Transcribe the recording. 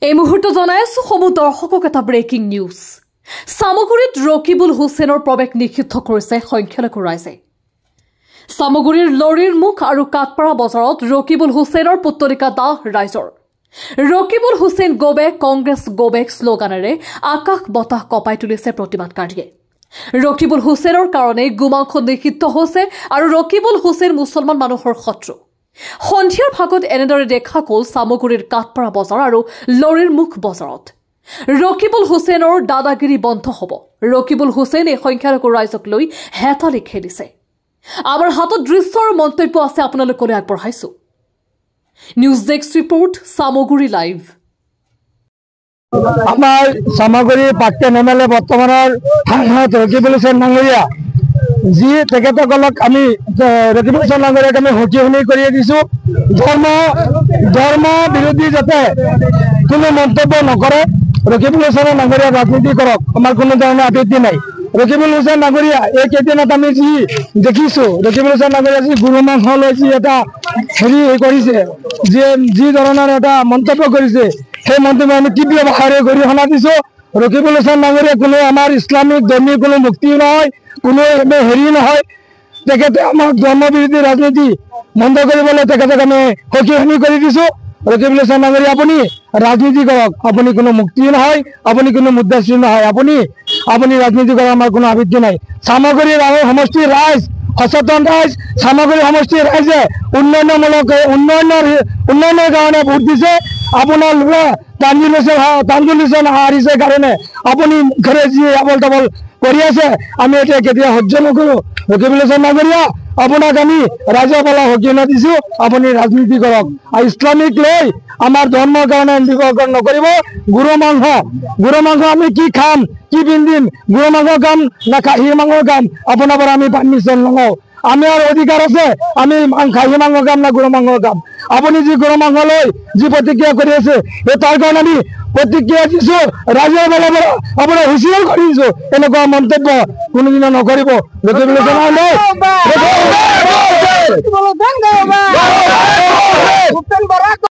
এই মুহূৰ্তে জনাইছো সমূহ দৰ্শকক এটা ব্ৰেকিং নিউজ। সামগুৰিত ৰকিবুল হুছেইনৰ প্ৰৱেশ নিষিদ্ধ কৰিছে সংখ্যালঘু ৰাইজে। সামগুৰিৰ লৰিৰ মুখ আৰু কাটপাৰা বজাৰত ৰকিবুল হুছেইনৰ পুতলিকা দাহ ৰাইজৰ। ৰকিবুল হুছেইন গোবেক কংগ্ৰেছ গোবেক শ্লোগানেৰে আকাশ বতাহ কপাই তুলিছে প্ৰতিবাদকাৰীয়ে। ৰকিবুল হুছেইনৰ কাৰণে গোমাংস নিষিদ্ধ হৈছে আৰু ৰকিবুল হুছেইন মুছলমান মানুহৰ শত্ৰু। সন্ধিয়াৰ ভাগত এনেদৰে দেখা গ'ল সামগুৰিৰ কাটপাৰা বজাৰ আৰু লৰিৰ মুখ বজাৰত। ৰকিবুল হুছেইনৰ দাদাগিৰি বন্ধ হ'ব। ৰকিবুল হুছেইনে সংখ্যালঘু ৰাইজক লৈ হেতালি খেলিছে। আমাৰ হাতত দৃশ্য আৰু মন্তব্য আছে, আপোনালোকলৈ আগবঢ়াইছো। News desk report, Samaguri live. আমাৰ সামগুৰি প্ৰাক্তন MLA বৰ্তমানৰ ৰকিবুল হুছেইন ডাঙৰীয়া, যি তেখেতসকলক আমি ৰকিবুল হুছেইন ডাঙৰীয়াক আমি সখী শুনি কৰি দিছো। ধৰ্ম বিৰোধী যাতে কোনো মন্তব্য নকৰে, ৰকিবুল হুছেইন ডাঙৰীয়া ৰাজনীতি কৰক, আমাৰ কোনো ধৰণৰ আপত্তি নাই। ৰকিবুল হুছেইন ডাঙৰীয়া এই কেইদিনত আমি যি দেখিছো, ৰকিবুল হুছেইন ডাঙৰীয়া যি গৰু মাংস লৈ যি এটা কৰিছে, যি ধৰণৰ এটা মন্তব্য কৰিছে, সেই মন্তব্য আমি তীব্ৰ ভাষাৰে গৰিহণা দিছো। ৰকিবুল হুছেইন ডাঙৰীয়া কোনো আমাৰ ইছলামিক ধৰ্মী কোনো মুক্তি নহয়, কোনো নহয়। তেখেতে আমাক ধৰ্ম বিৰোধী ৰাজনীতি বন্ধ কৰিবলৈ তেখেতক আমি সখী শুনি কৰি দিছো। ৰকিবুল হুছেইন ডাঙৰীয়া, আপুনি ৰাজনীতি কৰক, আপুনি কোনো মুক্তি নহয়, আপুনি কোনো মুদ্দাশ্ৰী নহয়, আপুনি ৰাজনীতি কৰাৰ আমাৰ কোনো আপত্তি নাই। সামগুৰিৰ সমষ্টিৰ ৰাইজ সচেতন ৰাইজ, সামগুৰি সমষ্টিৰ ৰাইজে উন্নয়নৰ কাৰণে ভোট দিছে। আপোনালোকে তানজুল হুছেইন হাৰিছে কাৰণে আপুনি ঘৰে যি আবল তাবল কৰি আছে, আমি এতিয়া কেতিয়া সহ্য নকৰো। ৰকিবুল হুছেইন ডাঙৰীয়া, আপোনাক আমি ৰাইজৰ পৰা সকিয়না দিছো, আপুনি ৰাজনীতি কৰক আৰু ইছলামিক লৈ আমাৰ ধৰ্মৰ কাৰণে নকৰিব। গৰু মাংস আমি কি খাম, কি পিন্ধিম, গৰু মাংস খাম না খাহীৰ মাংস খাম, আপোনাৰ পৰা আমি পাৰ্মিশ্যন নলওঁ। আমাৰ অধিকাৰ আছে, আমি খাহী মাংস খাম না গৰু মাংস খাম। আপুনি যি গৰু মাংস লৈ যি প্ৰতিক্ৰিয়া কৰি আছে, তাৰ কাৰণে আমি প্ৰতিক্ৰিয়া দিছো, ৰাইজৰ ফালৰ পৰা আপোনাৰ হুঁচিয়াৰ কৰি দিছো, এনেকুৱা মন্তব্য কোনোদিনা নকৰিব। ৰকিবুল হুছেইন